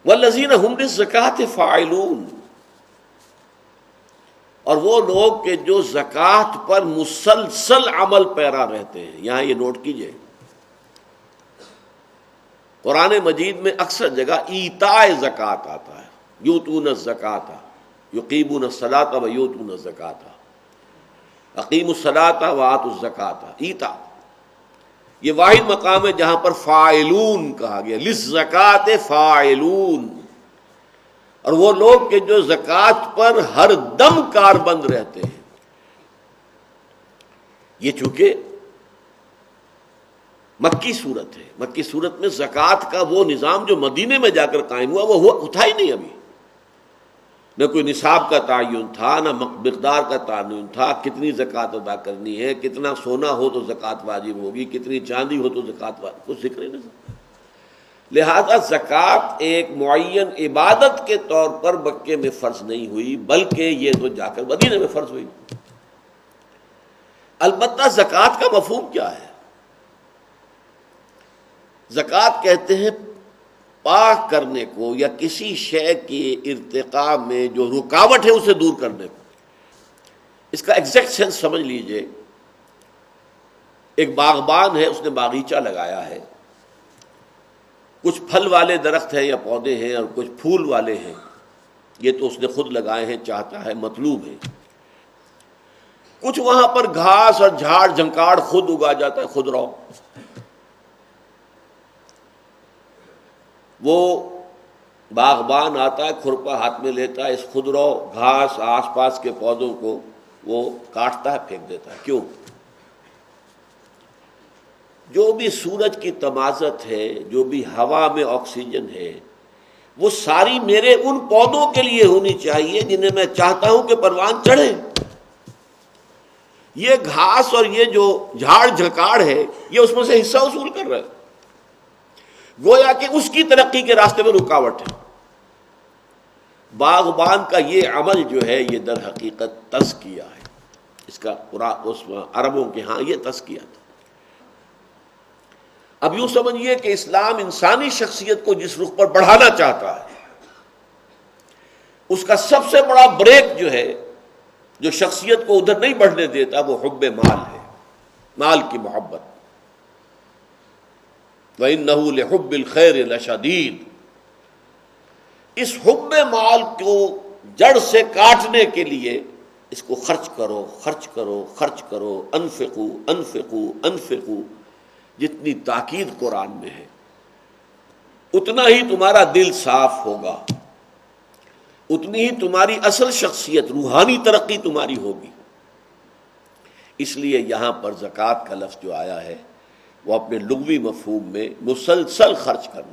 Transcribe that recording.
والذین هم للزکاة فاعلون، اور وہ لوگ کہ جو زکوٰۃ پر مسلسل عمل پیرا رہتے ہیں۔ یہاں یہ نوٹ کیجئے، قرآن مجید میں اکثر جگہ ایتاء زکوٰۃ آتا ہے، یؤتون الزکاۃ یقیمون الصلاۃ و یؤتون الزکاۃ، اقیموا الصلاۃ وآتوا الزکاۃ، ایتاء۔ یہ واحد مقام ہے جہاں پر فاعلون کہا گیا، للزکاۃ فاعلون، اور وہ لوگ کہ جو زکوٰۃ پر ہر دم کاربند رہتے ہیں۔ یہ چونکہ مکی صورت ہے، مکی صورت میں زکوٰۃ کا وہ نظام جو مدینے میں جا کر قائم ہوا وہ تھا ہی نہیں، ابھی نہ کوئی نصاب کا تعین تھا، نہ مقدار کا تعین تھا، کتنی زکوٰۃ ادا کرنی ہے، کتنا سونا ہو تو زکوٰۃ واجب ہوگی، کتنی چاندی ہو تو زکوٰۃ واجب، کچھ ذکر ہی نہیں۔ لہذا زکوٰۃ ایک معین عبادت کے طور پر مکے میں فرض نہیں ہوئی، بلکہ یہ تو جا کر مدینے میں فرض ہوئی۔ البتہ زکوٰۃ کا مفہوم کیا ہے؟ زکوٰۃ کہتے ہیں پاک کرنے کو، یا کسی شے کی ارتقاء میں جو رکاوٹ ہے اسے دور کرنے کو۔ اس کا ایگزیکٹ سینس سمجھ لیجئے، ایک باغبان ہے، اس نے باغیچہ لگایا ہے، کچھ پھل والے درخت ہیں یا پودے ہیں اور کچھ پھول والے ہیں، یہ تو اس نے خود لگائے ہیں، چاہتا ہے، مطلوب ہے۔ کچھ وہاں پر گھاس اور جھاڑ جھنکاڑ خود اگا جاتا ہے، خود رو۔ وہ باغبان آتا ہے، کھرپا ہاتھ میں لیتا ہے، اس خودرو گھاس آس پاس کے پودوں کو وہ کاٹتا ہے، پھینک دیتا ہے۔ کیوں؟ جو بھی سورج کی تمازت ہے، جو بھی ہوا میں آکسیجن ہے، وہ ساری میرے ان پودوں کے لیے ہونی چاہیے جنہیں میں چاہتا ہوں کہ پروان چڑھے۔ یہ گھاس اور یہ جو جھاڑ جھکاڑ ہے، یہ اس میں سے حصہ وصول کر رہا ہے، گویا کہ اس کی ترقی کے راستے میں رکاوٹ ہے۔ باغبان کا یہ عمل جو ہے یہ در حقیقت تزکیہ ہے، اس کا اس عربوں کے ہاں یہ تزکیہ تھا۔ اب یوں سمجھیے کہ اسلام انسانی شخصیت کو جس رخ پر بڑھانا چاہتا ہے، اس کا سب سے بڑا بریک جو ہے، جو شخصیت کو ادھر نہیں بڑھنے دیتا، وہ حب مال ہے، مال کی محبت۔ وَإِنَّهُ لِحُبِّ الْخَيْرِ لَشَدِيدٌ، اس حب مال کو جڑ سے کاٹنے کے لیے اس کو خرچ کرو، خرچ کرو، خرچ کرو، انفقوا انفقوا انفقوا، جتنی تاکید قرآن میں ہے، اتنا ہی تمہارا دل صاف ہوگا، اتنی ہی تمہاری اصل شخصیت، روحانی ترقی تمہاری ہوگی۔ اس لیے یہاں پر زکوٰۃ کا لفظ جو آیا ہے وہ اپنے لغوی مفہوم میں مسلسل خرچ کرنا